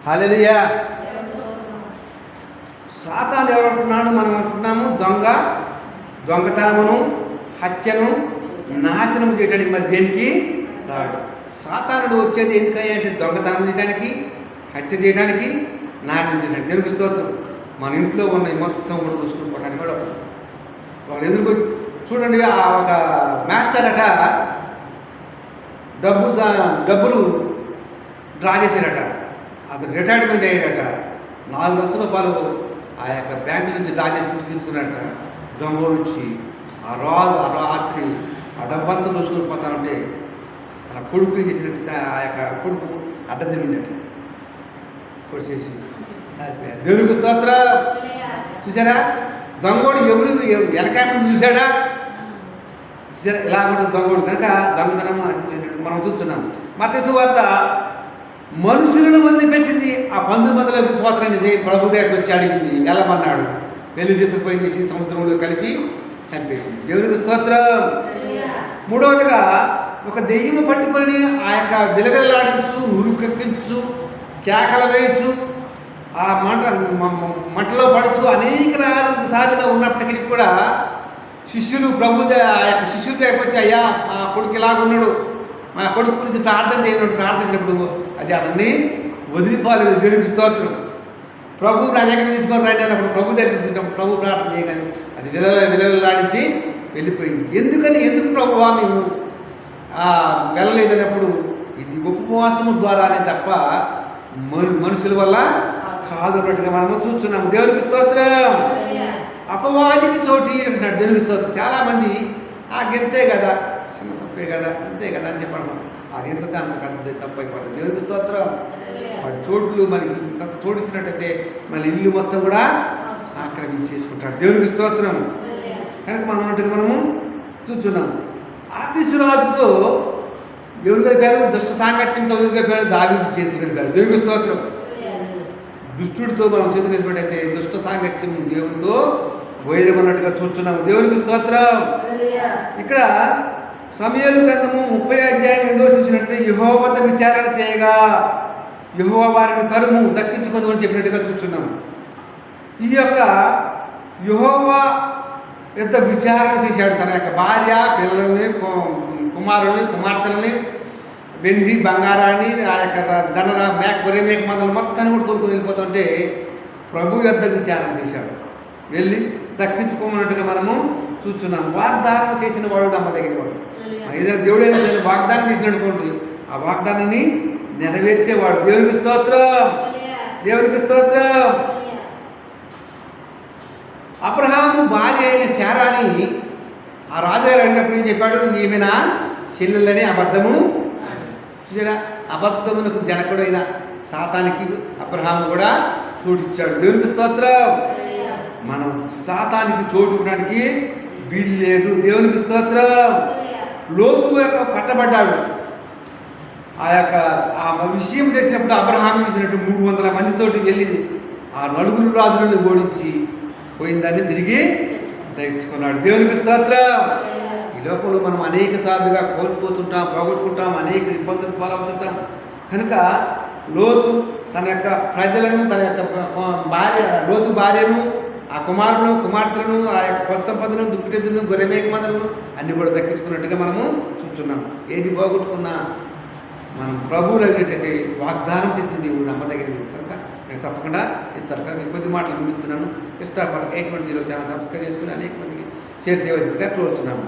హల్లెలూయా. సాతాను ఎవరు అంటున్నాడు? మనం అంటున్నాము దొంగతనమును, హత్యను, నాశనం చేయడానికి. మరి దేనికి రాడు? సాతానుడు వచ్చేది ఎందుకయ్యా అంటే దొంగతనం చేయడానికి, హత్య చేయడానికి, నాశనం చేయడానికి. దేవునికి స్తోత్రం. మన ఇంట్లో ఉన్న మొత్తం కూడా చూసుకుని పోవడానికి కూడా వస్తుంది. వాళ్ళు ఎదురుపోయి చూడండి, ఆ ఒక మాస్టర్ అట డబ్బులు డ్రా చేశారట. అతను రిటైర్మెంట్ అయ్యాడట. 4 లక్షల రూపాయలు ఆ యొక్క బ్యాంకు నుంచి డ్రా చేసి తీసుకున్నాడట. దొంగలు వచ్చి ఆ రాత్రి ఆ డబ్బంతా చూసుకొని పోతామంటే తన కొడుకు చేసినట్టు ఆ యొక్క కొడుకు అడ్డం తిరిగిండట కొడిచేసి. దేవునికి స్తోత్రం. చూసారా? దొంగోడు ఎవరు వెనకాయ ముందు చూశాడా? చూసారా? ఇలా కూడా దొంగోడు కనుక దొంగతనం చేసినట్టు మనం చూస్తున్నాం. మత్తయి సువార్త మనుషులను వదిలిపెట్టింది. ఆ 19లోకి పోతారని ప్రభు దగ్గరికి వచ్చి అడిగింది, వెళ్ళమన్నాడు. వెళ్ళి తీసుకుపోయి చేసి సముద్రంలో కలిపి చంపేసింది. దేవునికి స్తోత్రం. మూడవదిగా ఒక దెయ్యము పట్టుకొని ఆ యొక్క విలవిల్లాడించు, నురుకెక్కించు, కేకలు వేయచ్చు, ఆ మంటలో పడుచు అనేక సార్లుగా ఉన్నప్పటికీ కూడా శిష్యులు ఆ యొక్క శిష్యుల దగ్గరికి వచ్చి, అయ్యా మా కొడుకు ఇలాగున్నాడు, మా కొడుకు గురించి ప్రార్థన చేయడం ప్రార్థించినప్పుడు అది అతన్ని వదిలిపోలేదు. దేవునికి స్తోత్రం. ప్రభు నా దగ్గర తీసుకొని రండి అన్నప్పుడు ప్రభు దగ్గర తీసుకుంటాం. ప్రభు ప్రార్థన చేయగానే అది విలవిల్లాడించి వెళ్ళిపోయింది. ఎందుకు ప్రభువా మేము వెళ్ళలేదన్నప్పుడు ఇది ఉపవాసము ద్వారానే తప్ప మనుషుల వల్ల కాదు అన్నట్టుగా మనము చూస్తున్నాము. దేవునికి స్తోత్రం. అపవాదికి చోటు అంటున్నాడు. దేవునికి స్తోత్రం. చాలామంది గెంతే కదా, చిన్న తప్పే కదా, అంతే కదా అని చెప్పడం. అది ఎంత అంతకంత తప్పు అయిపోతుంది. దేవునికి స్తోత్రం. వాడి చోట్లు మనకి ఇంత చోటిచ్చినట్టయితే మళ్ళీ ఇల్లు మొత్తం కూడా ఆక్రమించేసుకుంటాడు. దేవునికి స్తోత్రం. కనుక మనం అన్నట్టుగా మనము చూస్తున్నాము. ఆకీషురాజుతో ఎవరు కలిపారు? దుష్ట సాంగత్యంతో ఎవరు కలిపారు? దావీదు చేతులు కలిపారు. దేవునికి స్తోత్రం. దుష్టుడితో మనం చేతులు కలిపినట్టయితే దుష్ట సాంగత్యం దేవుడితో పోయేదన్నట్టుగా చూస్తున్నాము. దేవునికి స్తోత్రం. ఇక్కడ సమూయేలు గ్రంథము 30వ అధ్యాయం 8వ చూసినట్లయితే యెహోవా వద్ద విచారణ చేయగా యెహోవా వారిని తరుము దక్కించుకోదు అని చెప్పినట్టుగా చూస్తున్నాము. ఈ యొక్క యెహోవా యొక్క విచారణ చేశాడు. తన యొక్క భార్య, పిల్లల్ని, కుమారుల్ని, కుమార్తెలని, వెండి బంగారాన్ని, ఆ యొక్క గొర్రె మేక మందలు మొత్తాన్ని కూడా తోలుకొని వెళ్ళిపోతుంటే ప్రభు యొద్ద విచారణ చేశాడు. వెళ్ళి దక్కించుకోమన్నట్టుగా మనము చూస్తున్నాం. వాగ్దానం చేసిన వాడు నమ్మదగిన వాడు. ఏదైనా దేవుడు ఏదైనా వాగ్దానం చేసిన అనుకోండి, ఆ వాగ్దానాన్ని నెరవేర్చేవాడు. దేవునికి స్తోత్రం. దేవునికి స్తోత్రం. అబ్రహాము భార్య అయిన శారాని ఆ రాజుగారు అడిగినప్పుడు ఏం చెప్పాడు? ఈమెనా చెల్లెలని అబద్ధము. చూసారా? అబద్ధమునకు జనకుడైన సాతానికి అబ్రహాము కూడా చోటిచ్చాడు. దేవునికి స్తోత్రం. మనం సాతానికి చోటు ఇవ్వడానికి వీలు లేదు. దేవునికి స్తోత్రం. లోతు యొక్క పట్టబడ్డాడు. ఆ విషయం తెలిసినప్పుడు అబ్రహాము చేసినట్టు 300 మందితోటి వెళ్ళి ఆ 4 రాజులను ఓడించి పోయిందాన్ని తిరిగి తెచ్చుకున్నాడు. దేవునికి స్తోత్రం. ఈ లోకంలో మనం అనేక సార్లుగా కోల్పోతుంటాం, పోగొట్టుకుంటాం, అనేక ఇబ్బందులు పాలవుతుంటాం. కనుక లోతు తన యొక్క ప్రజలను, తన యొక్క లోతు భార్యను, ఆ కుమారులను, కుమార్తెలను, ఆ యొక్క పశు సంపదను, దుక్కుటెద్దులను, గొర్రెమేక మందలను అన్ని కూడా దక్కించుకున్నట్టుగా మనము చూస్తున్నాం. ఏది పోగొట్టుకున్నా మనం ప్రభువులు అనేటైతే వాగ్దానం చేసింది దేవుడు నమ్మదగినది కనుక నేను తప్పకుండా ఇస్తాను. కనుక కొద్ది మాటలు ముగిస్తున్నాను. ఇష్టపడ 810 ఛానల్ సబ్స్క్రైబ్ చేసుకుని అనేక మందికి షేర్ చేయవలసిందిగా కోరుతున్నాము.